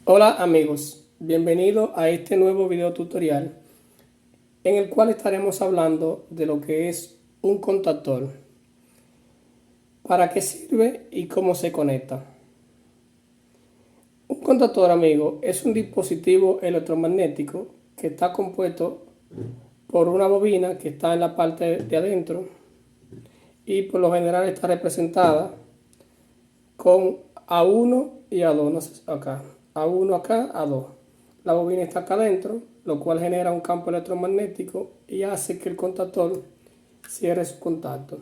Hola amigos, bienvenidos a este nuevo video tutorial en el cual estaremos hablando de lo que es un contactor, para qué sirve y cómo se conecta. Un contactor, amigo, es un dispositivo electromagnético que está compuesto por una bobina que está en la parte de adentro y por lo general está representada con A1 y A2, no sé, acá, A1 acá, A2. La bobina está acá adentro, lo cual genera un campo electromagnético y hace que el contactor cierre su contacto.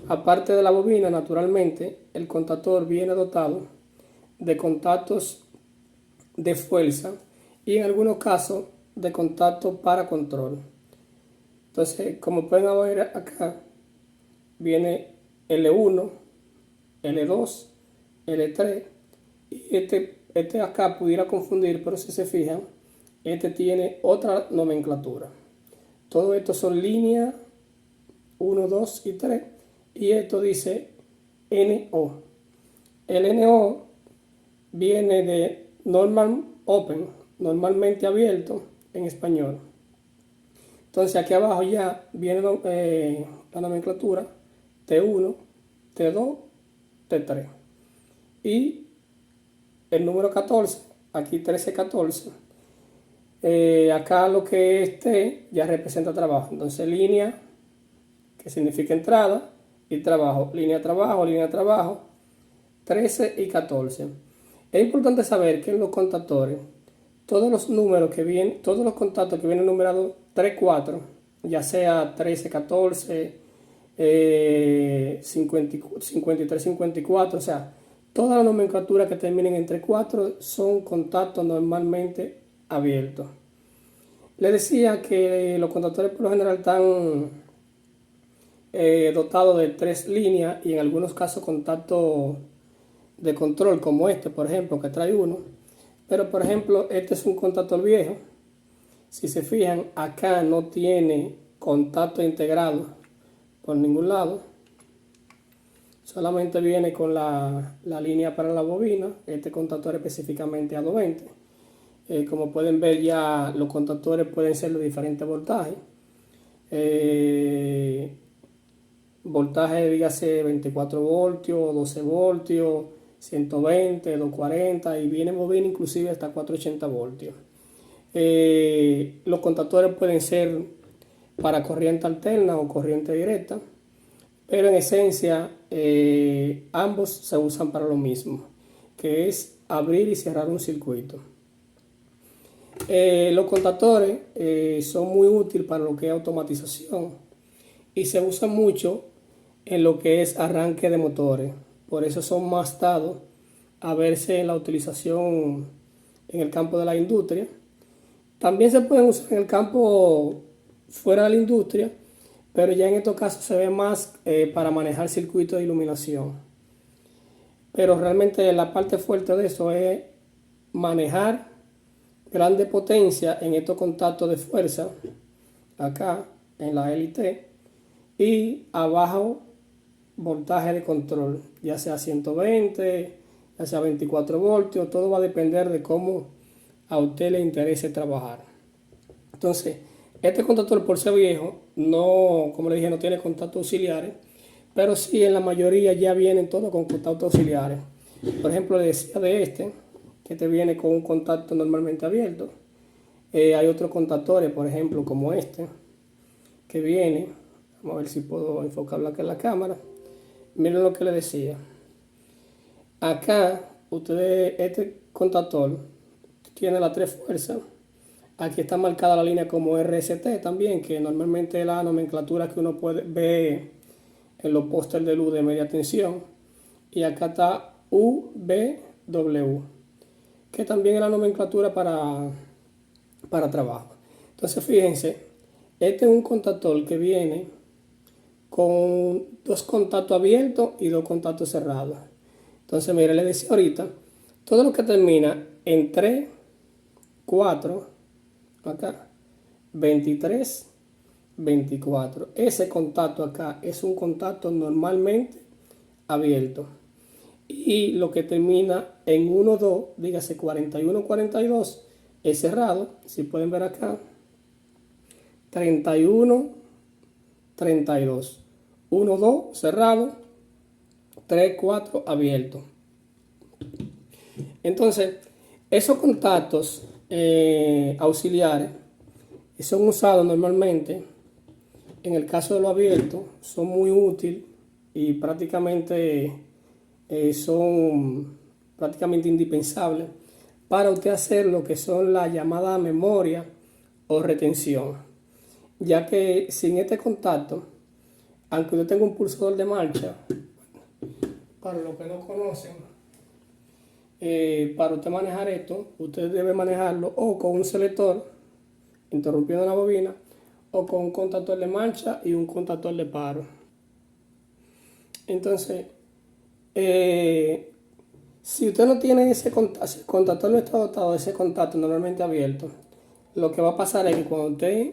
Aparte de la bobina, naturalmente, el contactor viene dotado de contactos de fuerza y en algunos casos de contacto para control. Entonces, como pueden ver acá, viene L1, L2, L3 y este acá pudiera confundir, pero si se fijan, este tiene otra nomenclatura. Todo esto son líneas 1, 2 y 3 y esto dice NO. El NO viene de normal open, normalmente abierto en español. Entonces aquí abajo ya viene la nomenclatura T1, T2, T3 y el número 14, aquí 13, 14. Acá lo que es T ya representa trabajo. Entonces línea, que significa entrada, y trabajo, línea de trabajo, 13 y 14. Es importante saber que en los contactores, todos los números que vienen, todos los contactos que vienen numerados 3, 4, ya sea 13, 14, 53, 54, o sea, toda la nomenclatura que terminen entre 4 son contactos normalmente abiertos. Les decía que los contactores por lo general están dotados de 3 líneas y en algunos casos contactos de control como este, por ejemplo, que trae uno. Pero por ejemplo, este es un contactor viejo. Si se fijan, acá no tiene contacto integrado por ningún lado. Solamente viene con la línea para la bobina. Este contactor específicamente a 220. Como pueden ver, ya los contactores pueden ser de diferentes voltajes. Voltaje, dígase 24 voltios, 12 voltios, 120, 240 y viene bobina inclusive hasta 480 voltios. Los contactores pueden ser para corriente alterna o corriente directa, pero en esencia ambos se usan para lo mismo, que es abrir y cerrar un circuito. Los contactores son muy útiles para lo que es automatización y se usan mucho en lo que es arranque de motores. Por eso son más dados a verse en la utilización en el campo de la industria. También se pueden usar en el campo fuera de la industria, pero ya en estos casos se ve más para manejar circuitos de iluminación. Pero realmente la parte fuerte de eso es manejar grande potencia en estos contactos de fuerza, acá en la élite, y abajo voltaje de control, ya sea 120, ya sea 24 voltios, todo va a depender de cómo a usted le interese trabajar. Entonces, este contactor por ser viejo, no, como le dije, no tiene contactos auxiliares, pero sí en la mayoría ya vienen todos con contactos auxiliares. Por ejemplo, le decía de que te viene con un contacto normalmente abierto. Hay otros contactores, por ejemplo, como este, que viene, vamos a ver si puedo enfocarlo acá en la cámara. Miren lo que le decía. Acá, ustedes, este contactor tiene las 3 fuerzas. Aquí está marcada la línea como RST también, que normalmente es la nomenclatura que uno puede ver en los pósteres de luz de media tensión. Y acá está UVW, que también es la nomenclatura para trabajo. Entonces, fíjense, este es un contactor que viene con 2 contactos abiertos y 2 contactos cerrados. Entonces, mire, le decía ahorita, todo lo que termina en 3, 4, acá, 23, 24. Ese contacto acá es un contacto normalmente abierto. y lo que termina en 1, 2, dígase 41, 42, es cerrado. Si pueden ver acá, 31, 32, 1, 2, cerrado, 3, 4, abierto. Entonces, esos contactos auxiliares son usados normalmente, en el caso de lo abierto, son muy útiles y prácticamente son prácticamente indispensables para usted hacer lo que son la llamada memoria o retención, ya que sin este contacto, aunque yo tenga un pulsador de marcha, para los que no conocen, para usted manejar esto, usted debe manejarlo o con un selector, interrumpiendo la bobina, o con un contactor de marcha y un contactor de paro. Entonces, si usted no tiene ese contacto, si el contactor no está dotado de ese contacto normalmente abierto, lo que va a pasar es que cuando usted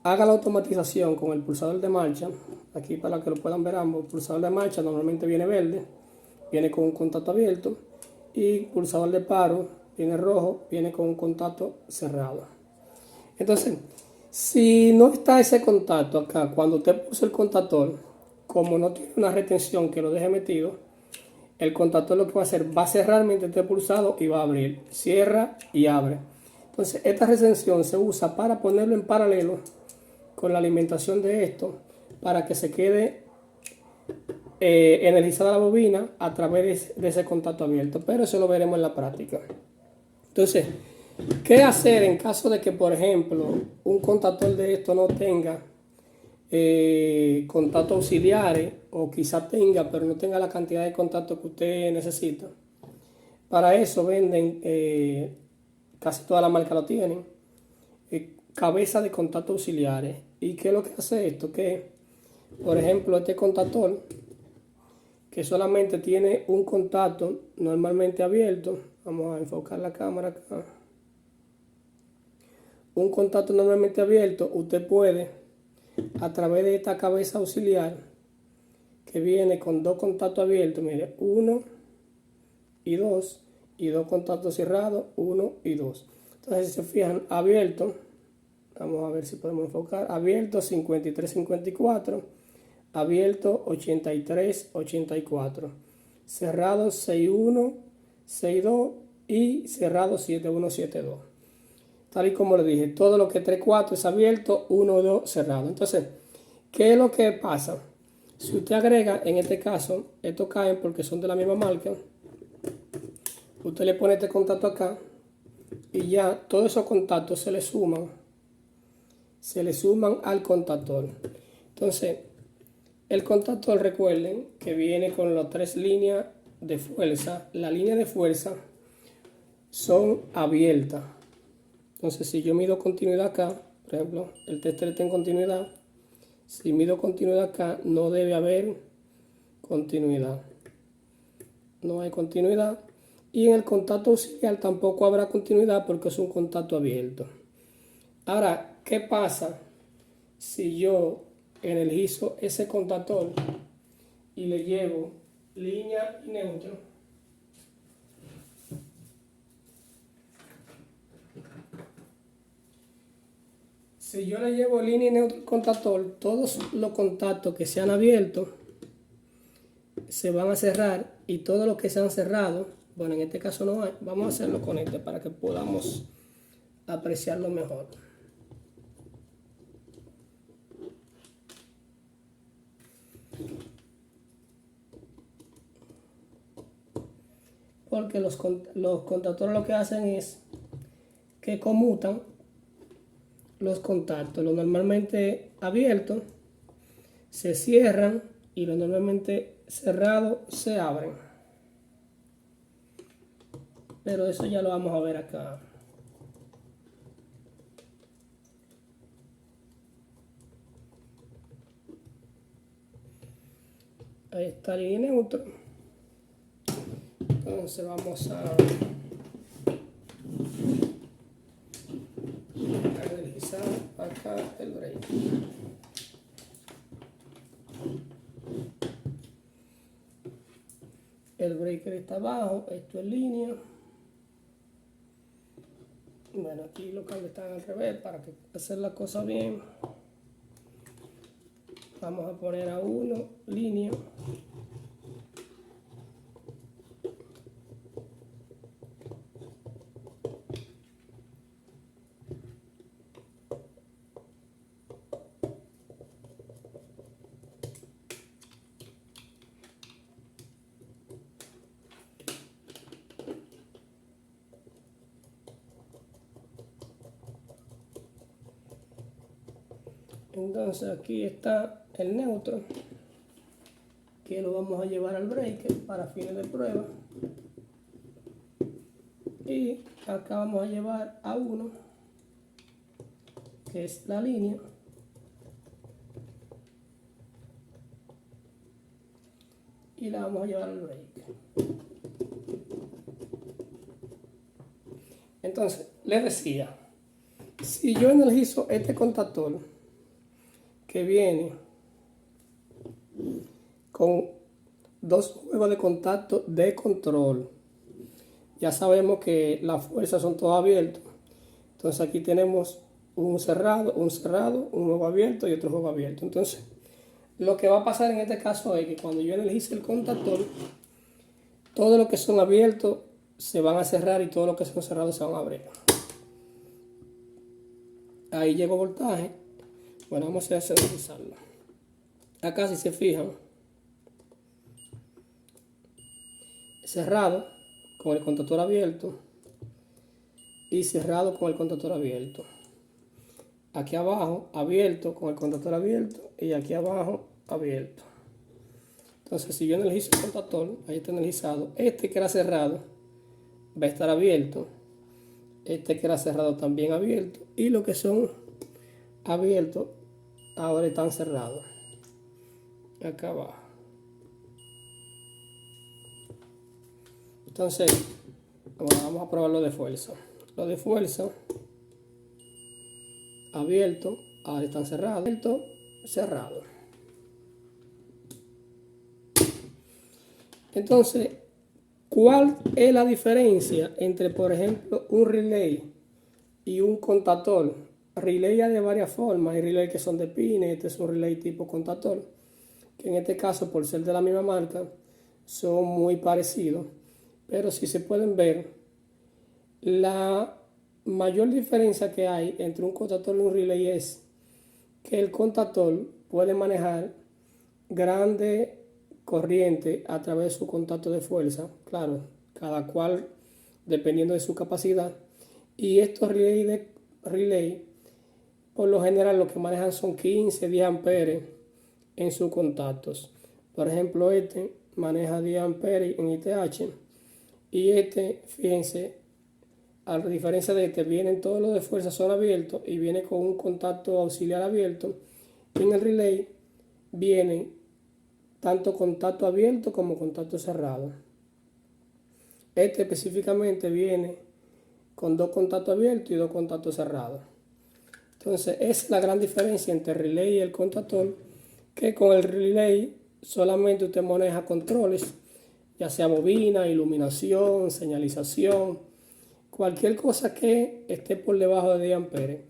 haga la automatización con el pulsador de marcha, aquí para que lo puedan ver ambos, el pulsador de marcha normalmente viene verde, viene con un contacto abierto, y el pulsador de paro viene rojo, viene con un contacto cerrado. Entonces, si no está ese contacto acá, cuando usted puso el contactor, como no tiene una retención que lo deje metido, el contactor lo que va a hacer, va a cerrar mientras esté pulsado y va a abrir. Cierra y abre. Entonces, esta retención se usa para ponerlo en paralelo con la alimentación de esto, para que se quede energizada la bobina a través de ese contacto abierto. Pero eso lo veremos en la práctica. Entonces, ¿qué hacer en caso de que, por ejemplo, un contactor de esto no tenga contactos auxiliares, o quizás tenga, pero no tenga la cantidad de contactos que usted necesita? Para eso venden, casi toda la marca lo tienen, cabeza de contactos auxiliares. ¿Y qué es lo que hace esto? Que, por ejemplo, este contactor, que solamente tiene un contacto normalmente abierto, vamos a enfocar la cámara acá, un contacto normalmente abierto, usted puede, a través de esta cabeza auxiliar, que viene con dos contactos abiertos, mire, 1 y 2, y dos contactos cerrados, 1 y 2. Entonces, si se fijan, abierto, vamos a ver si podemos enfocar, abierto 53, 54, abierto 83, 84, cerrado 61, 62 y cerrado 71, 72. Tal y como le dije, todo lo que 3, 4 es abierto, 1, 2 cerrado. Entonces, ¿qué es lo que pasa? Si usted agrega, en este caso, estos caen porque son de la misma marca, usted le pone este contacto acá y ya todos esos contactos se le suman al contactor. Entonces, el contactor, recuerden que viene con las 3 líneas de fuerza. Las líneas de fuerza son abiertas. Entonces, si yo mido continuidad acá, por ejemplo, el tester está en continuidad. Si mido continuidad acá, no debe haber continuidad. No hay continuidad. Y en el contacto auxiliar tampoco habrá continuidad porque es un contacto abierto. Ahora, ¿qué pasa si yo energizo ese contactor y le llevo línea y neutro? Si yo le llevo línea y neutro al contactor, todos los contactos que se han abierto se van a cerrar, y todos los que se han cerrado, bueno, en este caso no hay, vamos a hacerlo con este para que podamos apreciarlo mejor. Porque los contactores lo que hacen es que conmutan los contactos. Los normalmente abiertos se cierran y los normalmente cerrados se abren. Pero eso ya lo vamos a ver acá. Ahí está el línea neutro. Entonces vamos a energizar acá el break. El breaker está abajo, esto es línea. Bueno, aquí los cables están al revés para que hacer la cosa bien. Vamos a poner a 1 línea. Entonces aquí está el neutro, que lo vamos a llevar al breaker para fines de prueba. Y acá vamos a llevar a 1, que es la línea. Y la vamos a llevar al breaker. Entonces, les decía, si yo energizo este contactor, que viene con 2 juegos de contacto de control, ya sabemos que las fuerzas son todas abiertas. Entonces aquí tenemos un cerrado, un juego abierto y otro juego abierto. Entonces, lo que va a pasar en este caso es que cuando yo energice el contactor, todos los que son abiertos se van a cerrar y todos los que son cerrados se van a abrir. Ahí llegó voltaje. Bueno, vamos a energizarlo. Acá, si se fijan, cerrado con el contactor abierto y cerrado con el contactor abierto. Aquí abajo abierto con el contactor abierto y aquí abajo abierto. Entonces, si yo energizo el contactor, ahí está energizado. Este que era cerrado va a estar abierto. Este que era cerrado también abierto. Y los que son abiertos ahora están cerrados. Acá abajo. Entonces, vamos a probar lo de fuerza. Lo de fuerza, abierto, ahora están cerrados. Abierto, cerrado. Entonces, ¿cuál es la diferencia entre, por ejemplo, un relay y un contactor? Relay hay de varias formas. Hay relay que son de pines. Este es un relay tipo contactor, que en este caso, por ser de la misma marca, son muy parecidos. Pero si se pueden ver, la mayor diferencia que hay entre un contactor y un relay es que el contactor puede manejar grande corriente a través de su contacto de fuerza, claro, cada cual dependiendo de su capacidad. Y estos relay por lo general lo que manejan son 15, 10 amperes en sus contactos. Por ejemplo, este maneja 10 amperes en ITH y este, fíjense, a diferencia de este, vienen todos los de fuerza son abiertos y viene con un contacto auxiliar abierto. En el relay vienen tanto contacto abierto como contacto cerrado. Este específicamente viene con 2 contactos abiertos y 2 contactos cerrados. Entonces, esa es la gran diferencia entre el relay y el contactor, que con el relay solamente usted maneja controles, ya sea bobina, iluminación, señalización, cualquier cosa que esté por debajo de 10 amperes.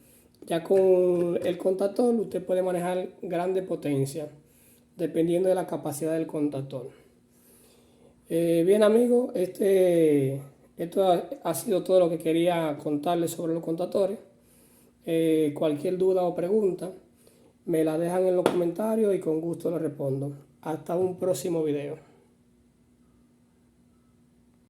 Ya con el contactor usted puede manejar grande potencia, dependiendo de la capacidad del contactor. Bien amigos, esto ha sido todo lo que quería contarles sobre los contactores. Cualquier duda o pregunta me la dejan en los comentarios y con gusto les respondo. Hasta un próximo video.